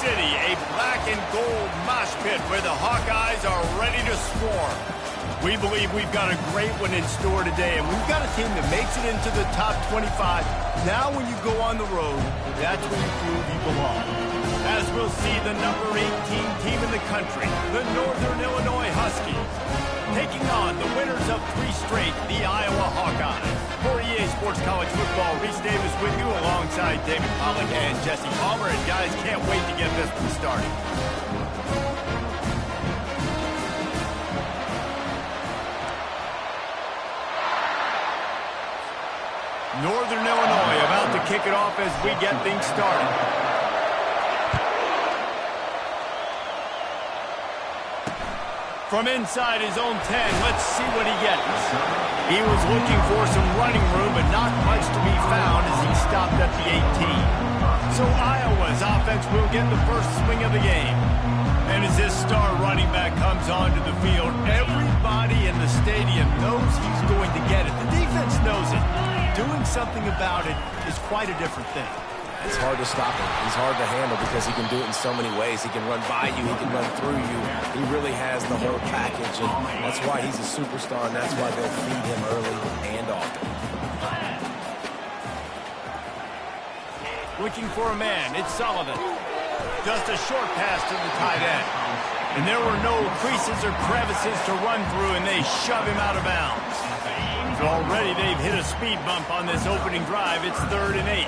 City, a black and gold mosh pit where the Hawkeyes are ready to swarm. We believe we've got a great one in store today, and we've got a team that makes it into the top 25. Now when you go on the road, that's when you prove you belong. As we'll see the number 18 team in the country, the Northern Illinois Huskies, taking on the winners of 3 straight, the Iowa Hawkeyes. For EA Sports College Football, Reese Davis with you alongside David Pollack and Jesse Palmer. And guys, can't wait to get this one started. Northern Illinois about to kick it off as we get things started. From inside his own 10, let's see what he gets. He was looking for some running room, but not much to be found as he stopped at the 18. So Iowa's offense will get the first swing of the game. And as this star running back comes onto the field, everybody in the stadium knows he's going to get it. The defense knows it. Doing something about it is quite a different thing. It's hard to stop him. He's hard to handle because he can do it in so many ways. He can run by you. He can run through you. He really has the whole package, and that's why he's a superstar, and that's why they'll feed him early and often. Looking for a man. It's Sullivan. Just a short pass to the tight end. And there were no creases or crevices to run through, and they shove him out of bounds. So already they've hit a speed bump on this opening drive. It's 3rd and 8.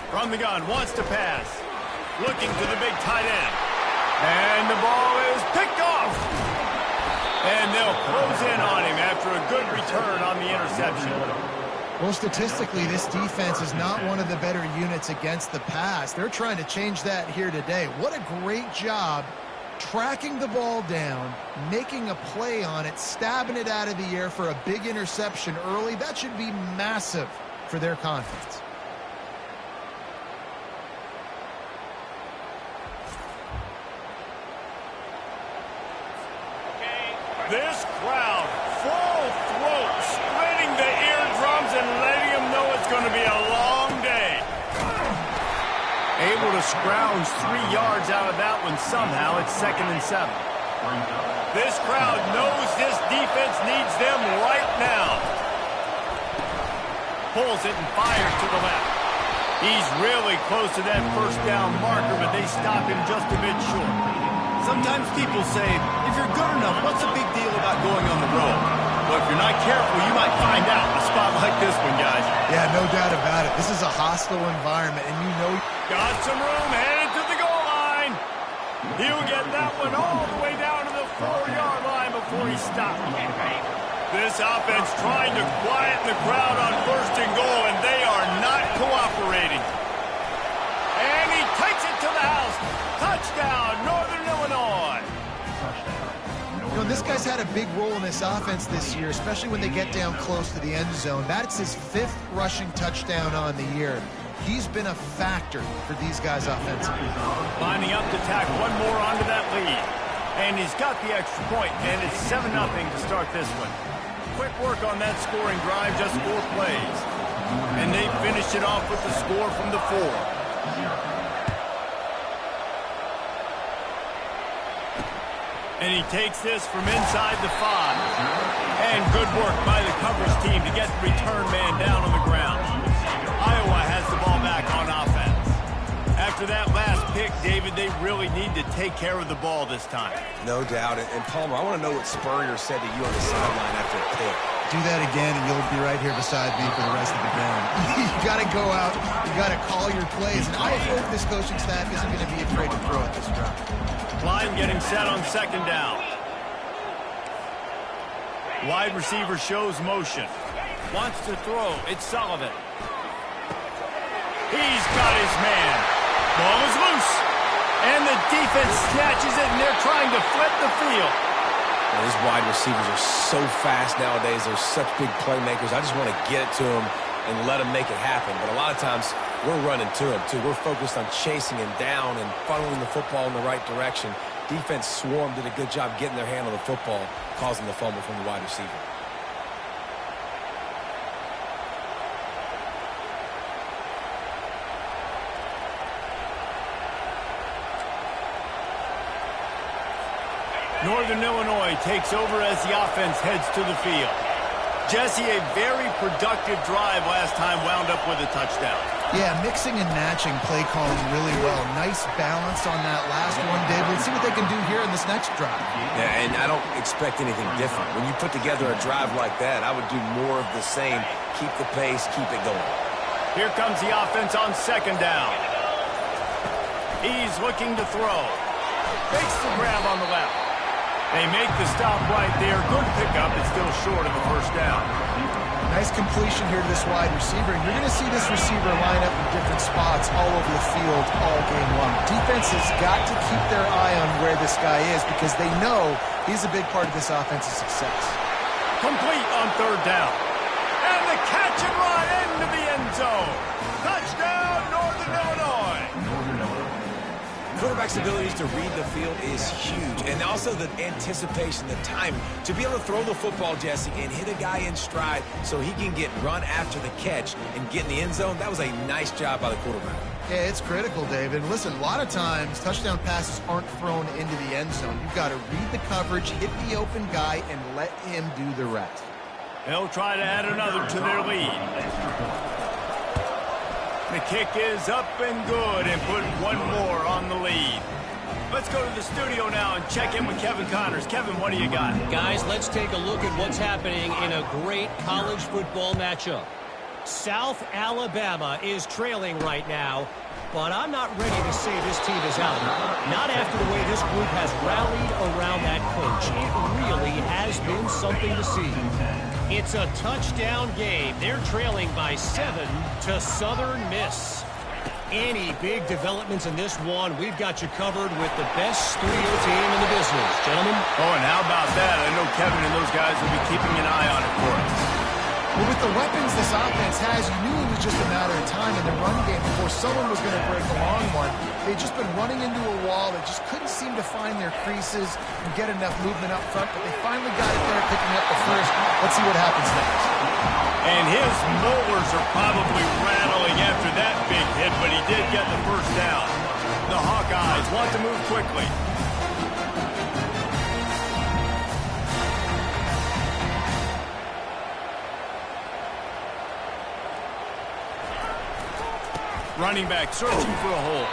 From the gun, wants to pass. Looking to the big tight end. And the ball is picked off. And they'll close in on him after a good return on the interception. Well, statistically, this defense is not one of the better units against the pass. They're trying to change that here today. What a great job tracking the ball down, making a play on it, stabbing it out of the air for a big interception early. That should be massive for their confidence. This crowd, full throat, splitting the eardrums and letting them know it's going to be a long day. Able to scrounge 3 yards out of that one somehow. It's 2nd and 7. This crowd knows this defense needs them right now. Pulls it and fires to the left. He's really close to that first down marker, but they stop him just a bit short. Sometimes people say, if you're good enough, what's the big deal about going on the road? Well, if you're not careful, you might find out in a spot like this one, guys. Yeah, no doubt about it. This is a hostile environment, and you know... Got some room, headed to the goal line. He'll get that one all the way down to the 4-yard line before he stops. This offense trying to quiet the crowd on 1st and goal, and they are not cooperating. And he takes it to the house. Touchdown, Northern Illinois. You know, this guy's had a big role in this offense this year, especially when they get down close to the end zone. That's his 5th rushing touchdown on the year. He's been a factor for these guys offensively. Lining up to tack one more onto that lead. And he's got the extra point, and it's 7-0 to start this one. Quick work on that scoring drive, just 4 plays. And they finished it off with the score from the 4. And he takes this from inside the 5. And good work by the coverage team to get the return man down on the ground. Iowa has the ball back on offense. After that last pick, David, they really need to take care of the ball this time. No doubt. And Palmer, I want to know what Spurrier said to you on the sideline after a pick. Do that again, and you'll be right here beside me for the rest of the game. You got to go out. You got to call your plays. And I hope this coaching staff isn't going to be afraid to throw at this drive. Line getting set on 2nd down. Wide receiver shows motion. Wants to throw. It's Sullivan. He's got his man. Ball is loose. And the defense snatches it, and they're trying to flip the field. Well, these wide receivers are so fast nowadays. They're such big playmakers. I just want to get it to them and let them make it happen. But a lot of times, we're running to him, too. We're focused on chasing him down and funneling the football in the right direction. Defense swarm did a good job getting their hand on the football, causing the fumble from the wide receiver. Northern Illinois takes over as the offense heads to the field. Jesse, a very productive drive last time wound up with a touchdown. Yeah, mixing and matching play calling really well. Nice balance on that last one, Dave. Let's see what they can do here in this next drive. Yeah, and I don't expect anything different. When you put together a drive like that, I would do more of the same. Keep the pace, keep it going. Here comes the offense on second down. He's looking to throw. Makes the grab on the left. They make the stop right there. Good pickup. It's still short of the first down. Nice completion here to this wide receiver. And you're going to see this receiver line up in different spots all over the field all game long. Defense has got to keep their eye on where this guy is because they know he's a big part of this offense's success. Complete on third down. And the catch and run into the end zone. Touchdown, Northern Illinois. Quarterback's abilities to read the field is huge. And also the anticipation, the timing. To be able to throw the football, Jesse, and hit a guy in stride so he can get run after the catch and get in the end zone, that was a nice job by the quarterback. Yeah, it's critical, David. Listen, a lot of times touchdown passes aren't thrown into the end zone. You've got to read the coverage, hit the open guy, and let him do the rest. They'll try to add another to their lead. The kick is up and good and put one more on the lead. Let's go to the studio now and check in with Kevin Connors. Kevin, what do you got? Guys, let's take a look at what's happening in a great college football matchup. South Alabama is trailing right now, but I'm not ready to say this team is out. Not after the way this group has rallied around that coach. It really has been something to see. It's a touchdown game. They're trailing by 7 to Southern Miss. Any big developments in this one, we've got you covered with the best studio team in the business. Gentlemen? Oh, and how about that? I know Kevin and those guys will be keeping an eye on it for us. Well, with the weapons this offense has, you knew it was just a matter of time in the run game before someone was going to break the long one. They'd just been running into a wall. They just couldn't seem to find their creases and get enough movement up front, but they finally got it there, picking up the first. Let's see what happens next. And his molars are probably rattling after that big hit, but he did get the first down. The Hawkeyes want to move quickly. Running back searching for a hole.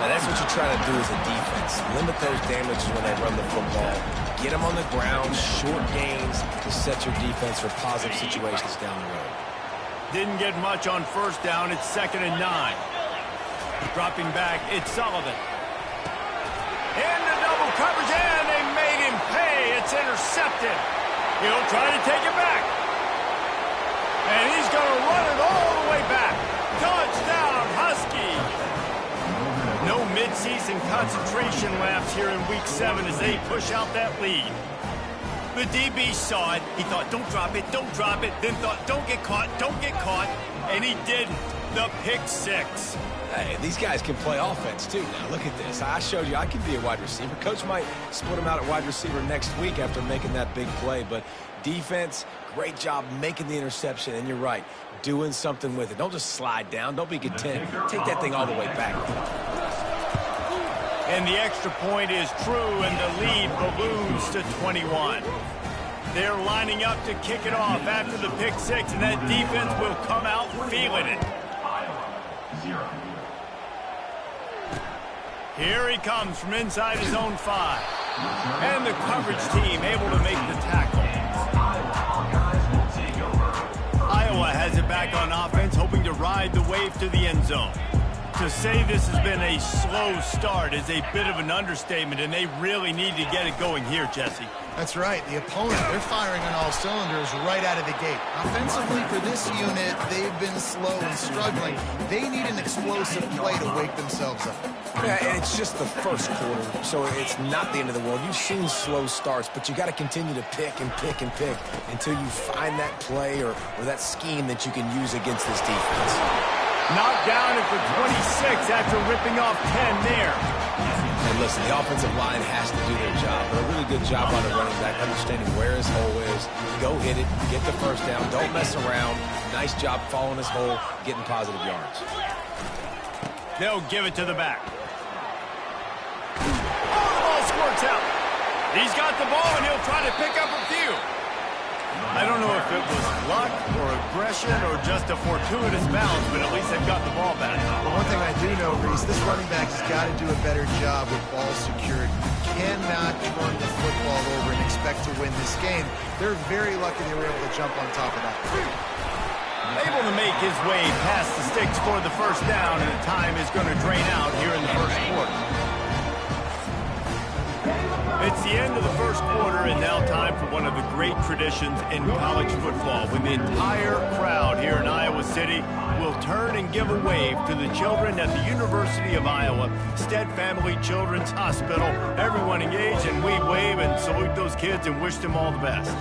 Now that's what you're trying to do as a defense. Limit those damages when they run the football. Get them on the ground, short gains to set your defense for positive situations down the road. Didn't get much on first down. It's 2nd and 9. Dropping back, it's Sullivan. Into double coverage, and they made him pay. It's intercepted. He'll try to take it back. And he's going to run it all the way back. Touchdown, Husky. No midseason concentration laps here in Week 7 as they push out that lead. The DB saw it. He thought, don't drop it, then thought, don't get caught, and he didn't. The pick 6. Hey, these guys can play offense, too. Now, look at this. I showed you I can be a wide receiver. Coach might split him out at wide receiver next week after making that big play, but defense, great job making the interception, and you're right, doing something with it. Don't just slide down. Don't be content. Take that thing all the way back. And the extra point is true, and the lead balloons to 21. They're lining up to kick it off after the pick 6, and that defense will come out feeling it. Here he comes from inside his own 5. And the coverage team able to make the tackle. Iowa has it back on offense, hoping to ride the wave to the end zone. To say this has been a slow start is a bit of an understatement, and they really need to get it going here, Jesse. That's right. The opponent, they're firing on all cylinders right out of the gate. Offensively, for this unit, they've been slow and struggling. They need an explosive play to wake themselves up. Yeah, and it's just the first quarter, so it's not the end of the world. You've seen slow starts, but you got to continue to pick and pick and pick until you find that play or that scheme that you can use against this defense. Knocked down at the 26 after ripping off 10 there. And listen, the offensive line has to do their job, but a really good job on the running back, understanding where his hole is. Go hit it, get the first down, don't mess around. Nice job following his hole, getting positive yards. They'll give it to the back. Oh, the ball squirts out. He's got the ball, and he'll try to pick up a few. I don't know if it was luck or aggression or just a fortuitous bounce, but at least they've got the ball back. Well, one thing I do know, Reese, this running back has got to do a better job with ball security. You cannot turn the football over and expect to win this game. They're very lucky they were able to jump on top of that. Able to make his way past the sticks for the first down, and the time is going to drain out here in the first quarter. It's the end of the first quarter, and now time for one of the great traditions in college football, when the entire crowd here in Iowa City will turn and give a wave to the children at the University of Iowa Stead Family Children's Hospital. Everyone engaged, and we wave and salute those kids and wish them all the best.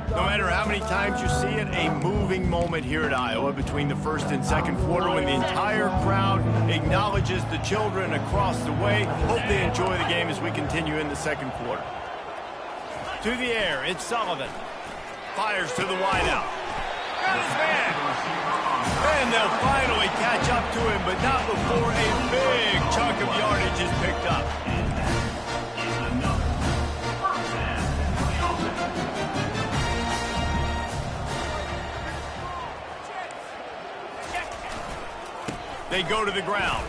No matter how many times you see it, a moving moment here at Iowa between the first and second quarter when the entire crowd acknowledges the children across the way. Hope they enjoy the game as we continue in the second quarter. To the air, it's Sullivan. Fires to the wideout. Got his man. And they'll finally catch up to him, but not before a big chunk of yardage is picked up. They go to the ground.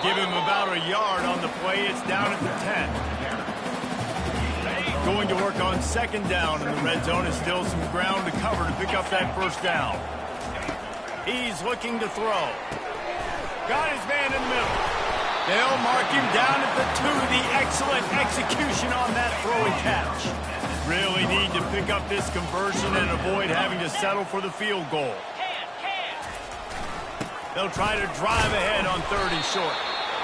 Give him about a yard on the play. It's down at the 10. Going to work on second down in the red zone. Is still some ground to cover to pick up that first down. He's looking to throw. Got his man in the middle. They'll mark him down at the 2. The excellent execution on that throw and catch. Really need to pick up this conversion and avoid having to settle for the field goal. They'll try to drive ahead on 3rd and short.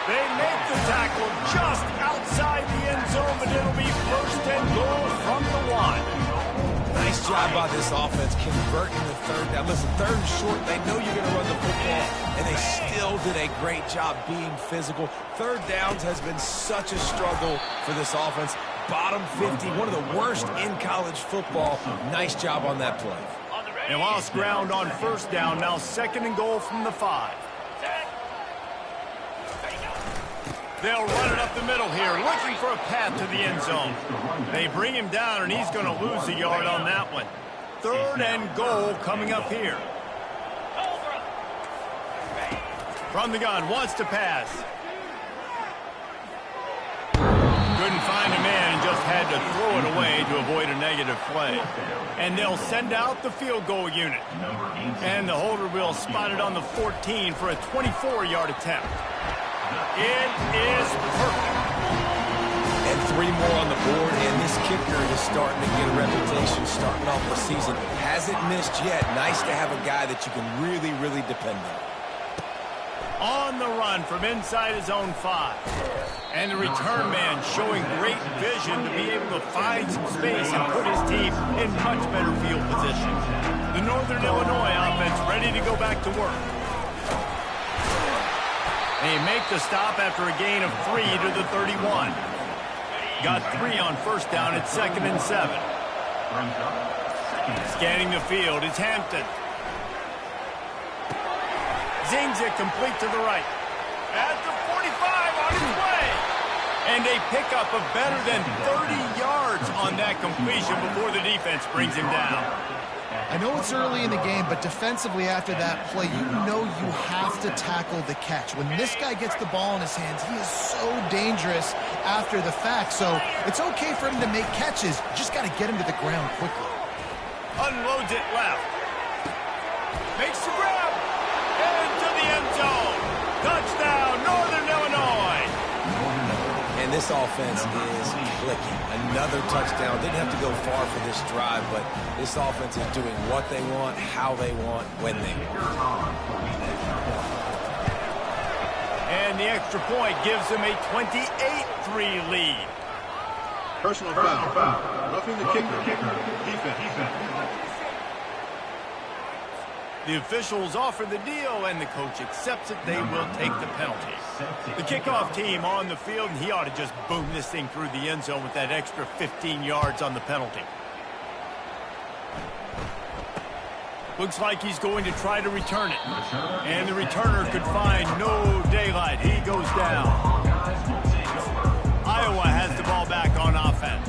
They make the tackle just outside the end zone, but it'll be first and goal from the 1. Nice job by this offense converting the 3rd down. Listen, 3rd and short, they know you're going to run the football, and they still did a great job being physical. 3rd downs has been such a struggle for this offense. Bottom 50, one of the worst in college football. Nice job on that play. They lost ground on first down. Now 2nd and goal from the 5. They'll run it up the middle here, looking for a path to the end zone. They bring him down, and he's going to lose a yard on that one. 3rd and goal coming up here. From the gun, wants to pass. Couldn't find a man and just had to throw it away to avoid a negative play. And they'll send out the field goal unit. And the holder will spot it on the 14 for a 24-yard attempt. It is perfect. And 3 more on the board, and this kicker is starting to get a reputation starting off the season. Hasn't missed yet. Nice to have a guy that you can really, really depend on. On the run from inside his own 5. And the return man showing great vision to be able to find some space and put his team in much better field position. The Northern Illinois offense ready to go back to work. They make the stop after a gain of 3 to the 31. Got 3 on first down at 2nd and 7. Scanning the field, it's Hampton. Zings it complete to the right. At the 45 on his way. And a pickup of better than 30 yards on that completion before the defense brings him down. I know it's early in the game, but defensively after that play, you know you have to tackle the catch. When this guy gets the ball in his hands, he is so dangerous after the fact. So it's okay for him to make catches. You just got to get him to the ground quickly. Unloads it left. Makes the grab. Into the end zone. Touchdown, Northern Illinois. And this offense is clicking. Another touchdown. Didn't have to go far for this drive, but this offense is doing what they want, how they want, when they want. And the extra point gives them a 28-3 lead. Personal foul. Roughing the kicker. Defense. The officials offer the deal, and the coach accepts it. They will take the penalty. The kickoff team on the field, and he ought to just boom this thing through the end zone with that extra 15 yards on the penalty. Looks like he's going to try to return it. And the returner could find no daylight. He goes down. Iowa has the ball back on offense.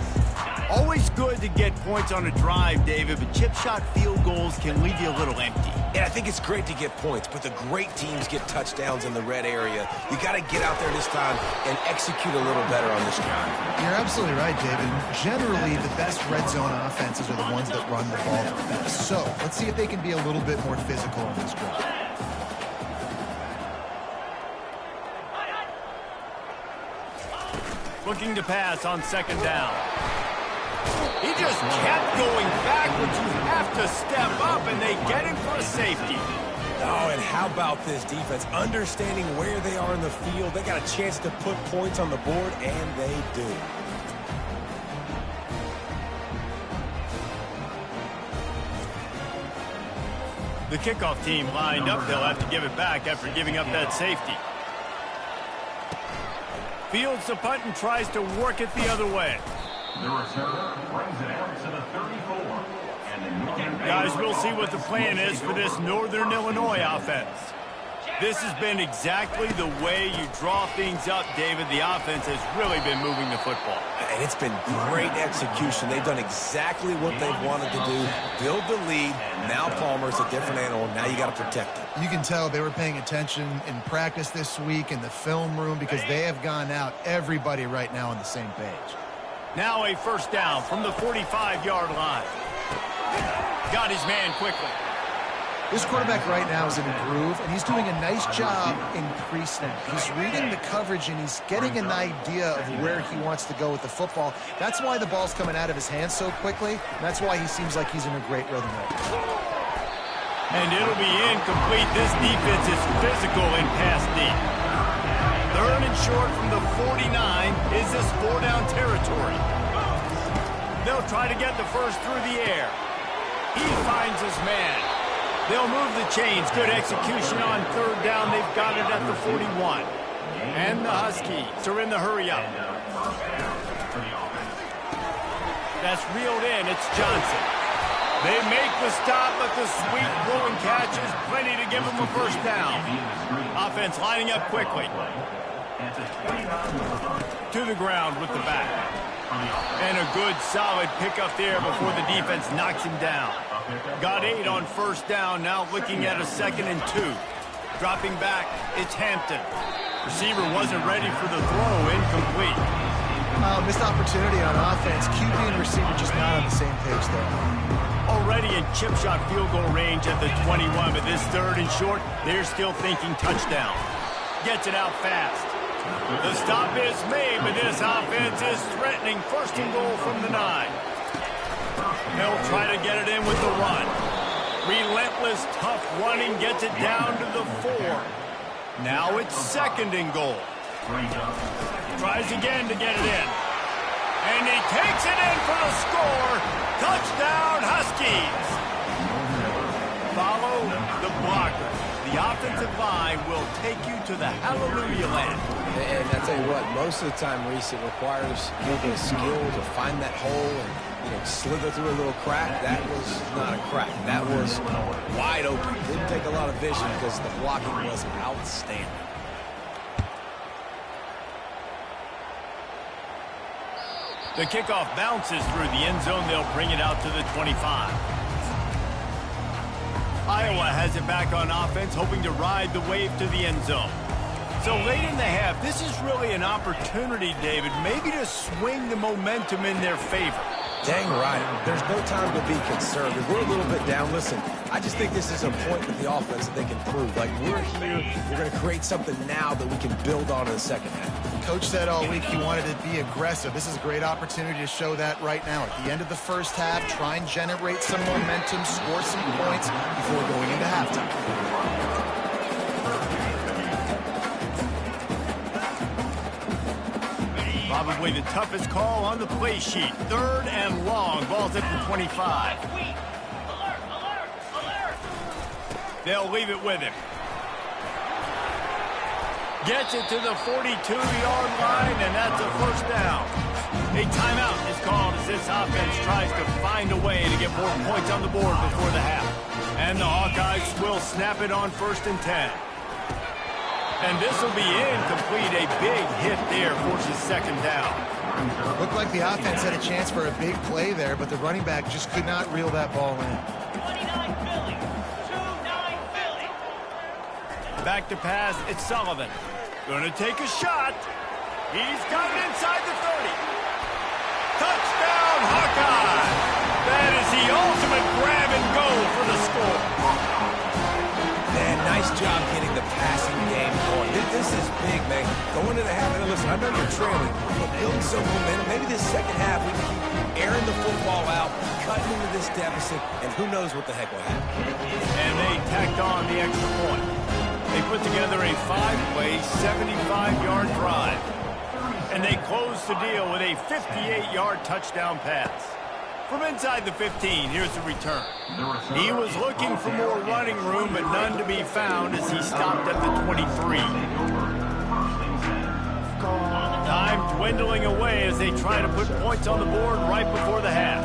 Always good to get points on a drive, David, but chip shot field goals can leave you a little empty. And I think it's great to get points, but the great teams get touchdowns in the red area. You got to get out there this time and execute a little better on this drive. You're absolutely right, David. Generally, the best red zone offenses are the ones that run the ball the best. So let's see if they can be a little bit more physical on this drive. Looking to pass on second down. He just kept going backwards. You have to step up, and they get him for a safety. Oh, and how about this defense? Understanding where they are in the field. They got a chance to put points on the board, and they do. The kickoff team lined up. They'll have to give it back after giving up that safety. Fields the punt and tries to work it the other way. The returner brings it out to the 34. Guys, we'll see what the plan is for this Northern Illinois offense. This has been exactly the way you draw things up, David. The offense has really been moving the football. And it's been great execution. They've done exactly what they've wanted to do. Build the lead. Now Palmer's a different animal. Now you got to protect it. You can tell they were paying attention in practice this week in the film room because they have gone out, everybody right now on the same page. Now a first down from the 45-yard line. Got his man quickly. This quarterback right now is in a groove, and he's doing a nice job in pre-snap. He's reading the coverage, and he's getting an idea of where he wants to go with the football. That's why the ball's coming out of his hands so quickly. That's why he seems like he's in a great rhythm right now. And it'll be incomplete. This defense is physical in pass deep. Third and short from the 49. Is this four-down territory? They'll try to get the first through the air. He finds his man. They'll move the chains. Good execution on third down. They've got it at the 41. And the Huskies are in the hurry-up. That's reeled in. It's Johnson. They make the stop, but the sweet rolling catch is plenty to give them a first down. Offense lining up quickly. To the ground with the back. And a good, solid pickup there before the defense knocks him down. Got 8 on first down, now looking at a 2nd and 2. Dropping back, it's Hampton. Receiver wasn't ready for the throw, incomplete. Missed opportunity on offense. QB and receiver just not on the same page there. Already in chip shot field goal range at the 21, but this third and short, they're still thinking touchdown. Gets it out fast. The stop is made, but this offense is threatening. First and goal from the 9. They'll try to get it in with the run. Relentless, tough running gets it down to the 4. Now it's 2nd and goal. Tries again to get it in. And he takes it in for the score. Touchdown, Huskies. Follow the blocker. The offensive line will take you to the hallelujah land. And I tell you what, most of the time, Reese, it requires the skill to find that hole and slither through a little crack. That was not a crack. That was wide open. Didn't take a lot of vision because the blocking was outstanding. The kickoff bounces through the end zone. They'll bring it out to the 25. Iowa has it back on offense, hoping to ride the wave to the end zone. So late in the half, this is really an opportunity, David, maybe to swing the momentum in their favor. Dang right. There's no time to be conservative. We're a little bit down. Listen, I just think this is a point with the offense that they can prove. Like, we're here. We're going to create something now that we can build on in the second half. Coach said all week he wanted to be aggressive. This is a great opportunity to show that right now. At the end of the first half, try and generate some momentum, score some points before going into halftime. Probably the toughest call on the play sheet. 3rd and long. Ball's at the 25. They'll leave it with him. Gets it to the 42-yard line, and that's a first down. A timeout is called as this offense tries to find a way to get more points on the board before the half. And the Hawkeyes will snap it on 1st and 10. And this will be incomplete. A big hit there forces 2nd down. Looked like the offense had a chance for a big play there, but the running back just could not reel that ball in. 29 Philly. 2-9 Philly. Back to pass, it's Sullivan. Gonna take a shot. He's got it inside the 30. Touchdown, Hawkeye! That is the ultimate grab and go for the score. Man, nice job getting the passing game going. This is big, man. Going to the half, and listen, I know you're trailing, but building some momentum. Maybe this second half we can keep airing the football out, cutting into this deficit, and who knows what the heck will happen. And they tacked on the extra point. They put together a 5-play, 75-yard drive. And they close the deal with a 58-yard touchdown pass. From inside the 15, here's the return. He was looking for more running room, but none to be found as he stopped at the 23. Time dwindling away as they try to put points on the board right before the half.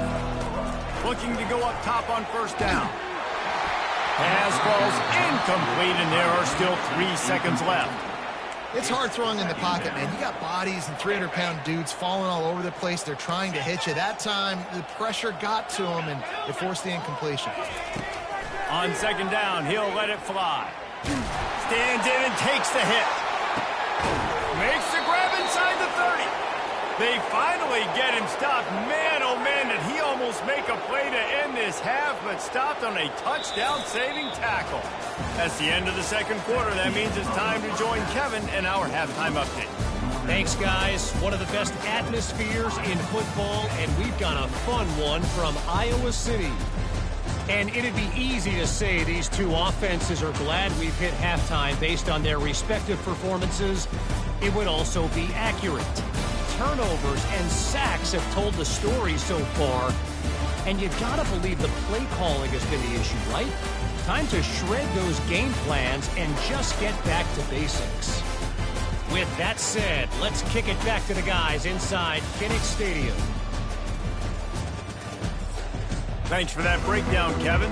Looking to go up top on 1st down. Pass falls incomplete, and there are still 3 seconds left. It's hard throwing in the pocket, man. You got bodies and 300-pound dudes falling all over the place. They're trying to hit you. That time, the pressure got to him, and it forced the incompletion. On 2nd down, he'll let it fly. Stands in and takes the hit. Makes the grab inside the 30. They finally get him stopped. Man, oh man, did he almost make a play to end this half, but stopped on a touchdown-saving tackle. That's the end of the 2nd quarter. That means it's time to join Kevin in our halftime update. Thanks, guys. One of the best atmospheres in football, and we've got a fun one from Iowa City. And it'd be easy to say these two offenses are glad we've hit halftime based on their respective performances. It would also be accurate. Turnovers and sacks have told the story so far. And you gotta believe the play calling has been the issue, right? Time to shred those game plans and just get back to basics. With that said, let's kick it back to the guys inside Phoenix Stadium. Thanks for that breakdown, Kevin.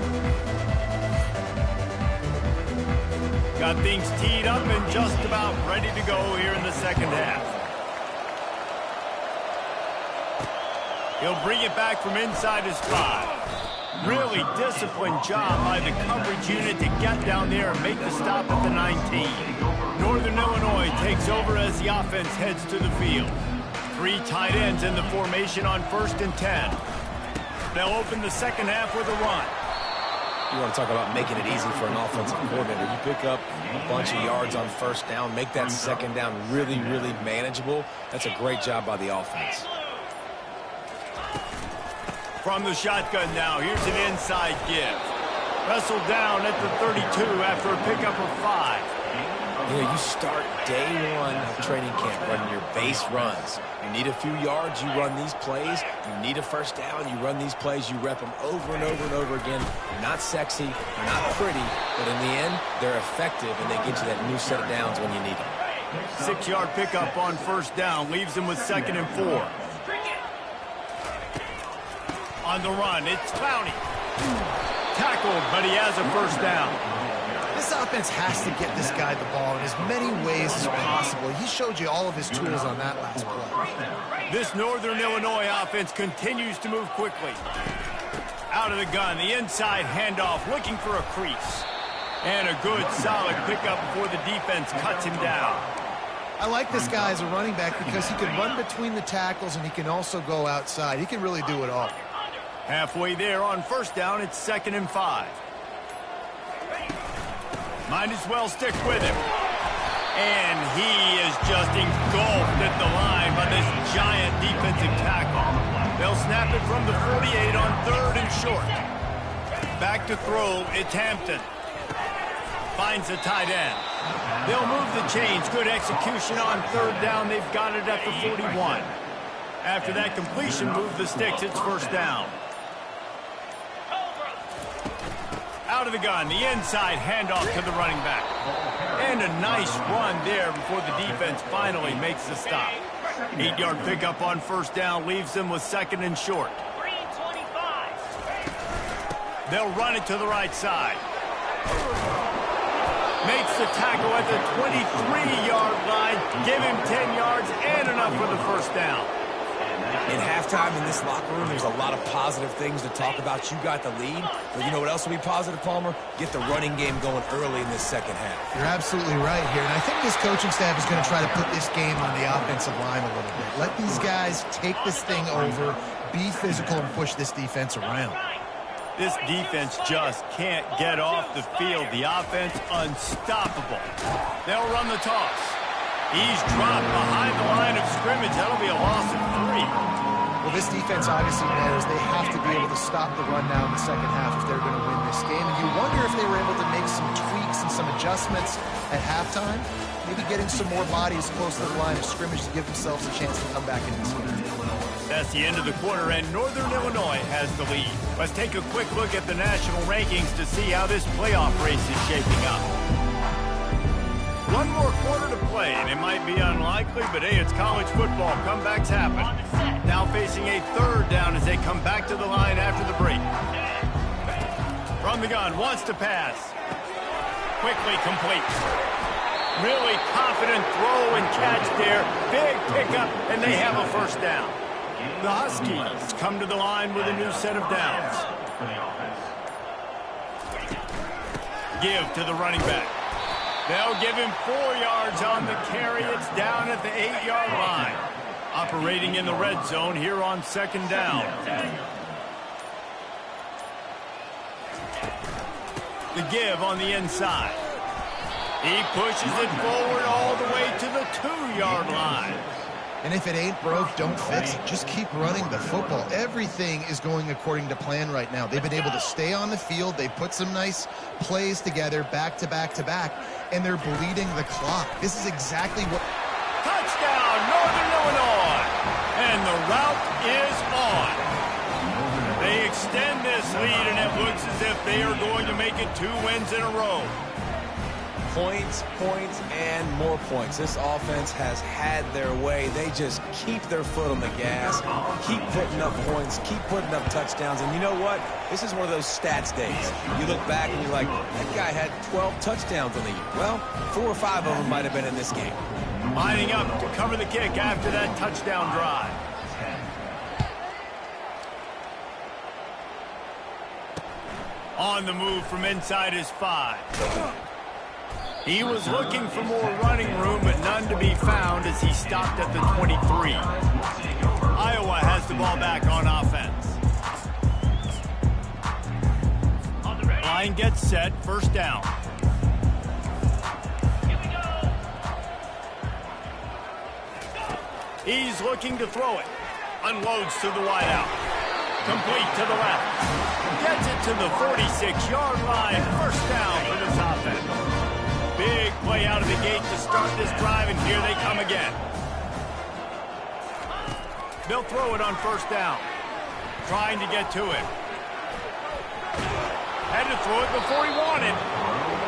Got things teed up and just about ready to go here in the 2nd half. He'll bring it back from inside his 5. Really disciplined job by the coverage unit to get down there and make the stop at the 19. Northern Illinois takes over as the offense heads to the field. 3 tight ends in the formation on 1st and 10. They'll open the 2nd half with a run. You want to talk about making it easy for an offensive coordinator. You pick up a bunch of yards on 1st down, make that 2nd down really, really manageable. That's a great job by the offense. From the shotgun now, here's an inside give. Wrestled down at the 32 after a pickup of 5. You know, you start day 1 of training camp running your base runs. You need a few yards, you run these plays. You need a 1st down, you run these plays. You rep them over and over and over again. They're not sexy, they're not pretty, but in the end, they're effective, and they get you that new set of downs when you need them. 6-yard pickup on 1st down leaves them with 2nd and 4. On the run, it's Clowney. Tackled, but he has a 1st down. This offense has to get this guy the ball in as many ways as possible. He showed you all of his tools on that last play. This Northern Illinois offense continues to move quickly. Out of the gun, the inside handoff, looking for a crease. And a good, solid pickup before the defense cuts him down. I like this guy as a running back because he can run between the tackles and he can also go outside. He can really do it all. Halfway there on 1st down, it's 2nd and 5. Might as well stick with him. And he is just engulfed at the line by this giant defensive tackle. They'll snap it from the 48 on 3rd and short. Back to throw, it's Hampton. Finds the tight end. They'll move the chains. Good execution on 3rd down. They've got it at the 41. After that completion, move the sticks. It's 1st down. Out of the gun, the inside handoff to the running back. And a nice run there before the defense finally makes the stop. 8-yard pickup on first down leaves them with 2nd and short. They'll run it to the right side. Makes the tackle at the 23-yard line. Give him 10 yards and enough for the first down. In halftime in this locker room, there's a lot of positive things to talk about. You got the lead, but you know what else will be positive, Palmer? Get the running game going early in this second half. You're absolutely right here, and I think this coaching staff is going to try to put this game on the offensive line a little bit. Let these guys take this thing over, be physical, and push this defense around. This defense just can't get off the field. The offense unstoppable. They'll run the toss. He's dropped behind the line of scrimmage. That'll be a loss of 3. Well, this defense obviously knows they have to be able to stop the run now in the second half if they're going to win this game. And you wonder if they were able to make some tweaks and some adjustments at halftime. Maybe getting some more bodies close to the line of scrimmage to give themselves a chance to come back in this game. That's the end of the quarter, and Northern Illinois has the lead. Let's take a quick look at the national rankings to see how this playoff race is shaping up. One more quarter to play, and it might be unlikely, but hey, it's college football. Comebacks happen. Now facing a 3rd down as they come back to the line after the break. From the gun, wants to pass. Quickly complete. Really confident throw and catch there. Big pickup, and they have a first down. The Huskies come to the line with a new set of downs. Give to the running back. They'll give him 4 yards on the carry. It's down at the 8-yard line. Operating in the red zone here on 2nd down. The give on the inside. He pushes it forward all the way to the 2-yard line. And if it ain't broke, don't fix it. Just keep running the football. Everything is going according to plan right now. They've been able to stay on the field. They put some nice plays together back to back to back, and they're bleeding the clock. This is exactly what... Touchdown, Northern Illinois! And the route is on. They extend this lead, and it looks as if they are going to make it 2 wins in a row. Points, points, and more points. This offense has had their way. They just keep their foot on the gas, keep putting up points, keep putting up touchdowns. And you know what? This is one of those stats days. You look back and you're like, that guy had 12 touchdowns on the year. Well, 4 or 5 of them might have been in this game. Lining up to cover the kick after that touchdown drive. On the move from inside his 5. He was looking for more running room, but none to be found as he stopped at the 23. Iowa has the ball back on offense. Line gets set, first down. He's looking to throw it. Unloads to the wideout. Complete to the left. Gets it to the 46-yard line. First down for this offense. Big play out of the gate to start this drive, and here they come again. They'll throw it on first down. Trying to get to it. Had to throw it before he wanted.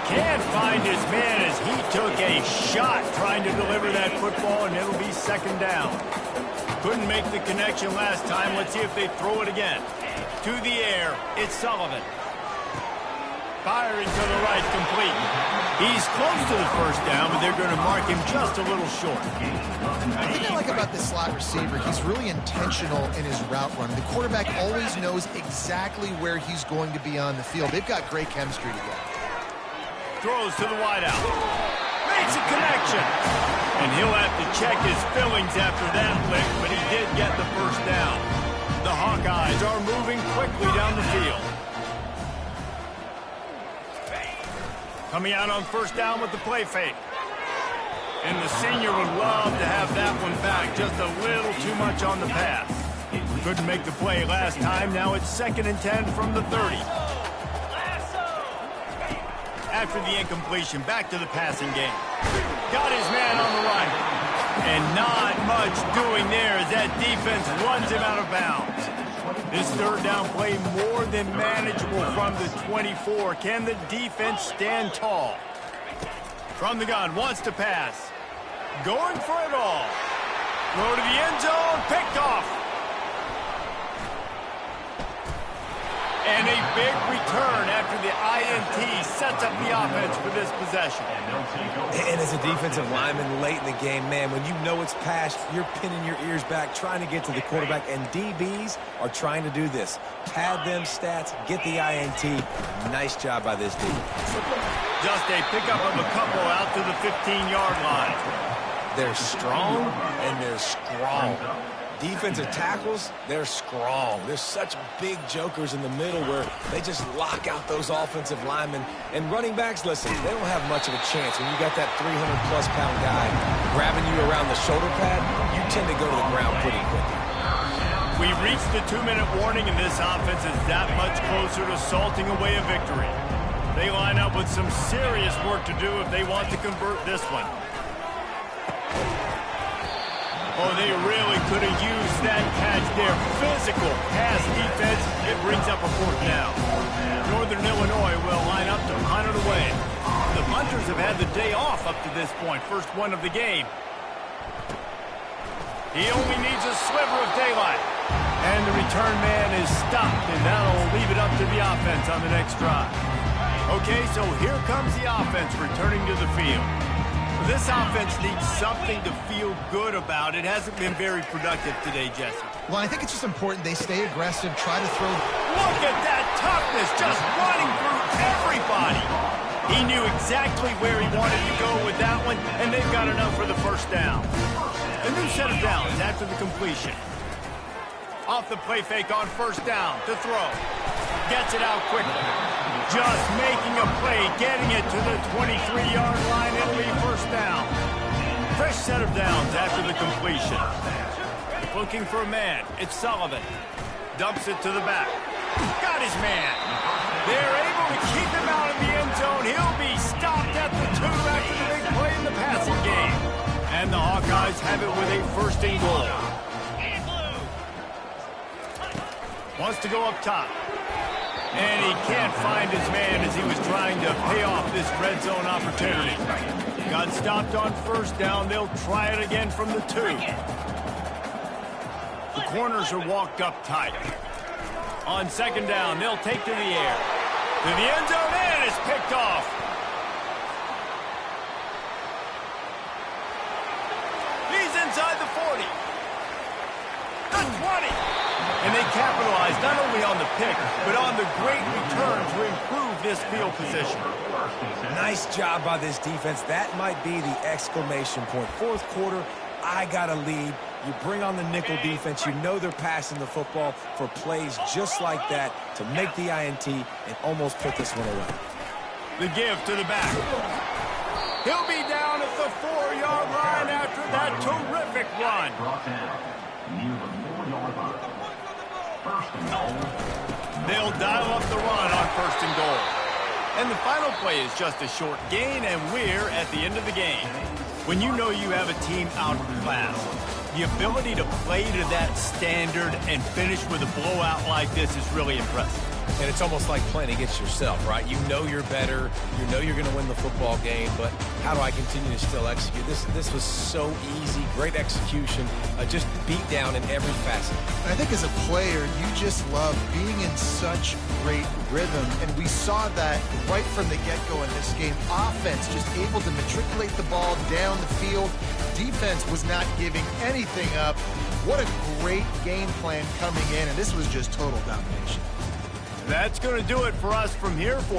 Can't find his man as he took a shot trying to deliver that football, and it'll be 2nd down. Couldn't make the connection last time. Let's see if they throw it again. To the air, it's Sullivan. Firing to the right, complete. He's close to the first down, but they're going to mark him just a little short. The thing I like about this slot receiver, he's really intentional in his route run. The quarterback always knows exactly where he's going to be on the field. They've got great chemistry together. Throws to the wideout. Makes a connection. And he'll have to check his fillings after that flick, but he did get the first down. The Hawkeyes are moving quickly down the field. Coming out on first down with the play fake. And the senior would love to have that one back. Just a little too much on the pass. Couldn't make the play last time. Now it's 2nd and 10 from the 30. After the incompletion, back to the passing game. Got his man on the right. And not much doing there as that defense runs him out of bounds. This 3rd down play more than manageable from the 24. Can the defense stand tall? From the gun, wants to pass. Going for it all. Throw to the end zone, picked off. And a big return after the INT sets up the offense for this possession. And as a defensive lineman late in the game, man, when you know it's passed, you're pinning your ears back, trying to get to the quarterback, and DBs are trying to do this. Pad them stats, get the INT. Nice job by this team. Just a pickup of a couple out to the 15-yard line. They're strong, and they're strong. Defensive tackles, they're strong. There's such big jokers in the middle where they just lock out those offensive linemen. And running backs, listen, they don't have much of a chance. When you got that 300-plus pound guy grabbing you around the shoulder pad, you tend to go to the ground pretty quickly. We reached the 2-minute warning, and this offense is that much closer to salting away a victory. They line up with some serious work to do if they want to convert this one. Oh, they really could have used that catch there. Physical pass defense. It brings up a 4th down. Northern Illinois will line up to punt it away. The punters have had the day off up to this point. First one of the game. He only needs a sliver of daylight. And the return man is stopped, and that'll leave it up to the offense on the next drive. Okay, so here comes the offense returning to the field. This offense needs something to feel good about. It hasn't been very productive today, Jesse. Well, I think it's just important they stay aggressive, try to throw. Look at that toughness, just running through everybody. He knew exactly where he wanted to go with that one, and they've got enough for the first down. A new set of downs after the completion. Off the play fake on first down to throw. Gets it out quickly. Just making a play, getting it to the 23-yard line. It'll be first down. Fresh set of downs after the completion. Looking for a man. It's Sullivan. Dumps it to the back. Got his man. They're able to keep him out of the end zone. He'll be stopped at the 2 after the big play in the passing game. And the Hawkeyes have it with a 1st and goal. Wants to go up top. And he can't find his man as he was trying to pay off this red zone opportunity. Got stopped on first down. They'll try it again from the 2. The corners are walked up tight. On second down, they'll take to the air. To the end zone, and it's picked off. He's inside the 40. The 20. And they capitalized not only on the pick, but on the great return to improve this field position. Nice job by this defense. That might be the exclamation point. 4th quarter, I got a lead. You bring on the nickel defense. You know they're passing the football for plays just like that to make the INT and almost put this one away. The give to the back. He'll be down at the 4-yard line after that terrific run. They'll dial up the run on 1st and goal. And the final play is just a short gain, and we're at the end of the game. When you know you have a team outclassed, the ability to play to that standard and finish with a blowout like this is really impressive. And it's almost like playing against yourself, right? You know you're better. You know you're going to win the football game, but how do I continue to still execute? This was so easy. Great execution. Just beat down in every facet. I think as a player, you just love being in such great rhythm, and we saw that right from the get-go in this game. Offense just able to matriculate the ball down the field. Defense was not giving anything up. What a great game plan coming in, and this was just total domination. That's going to do it for us from here.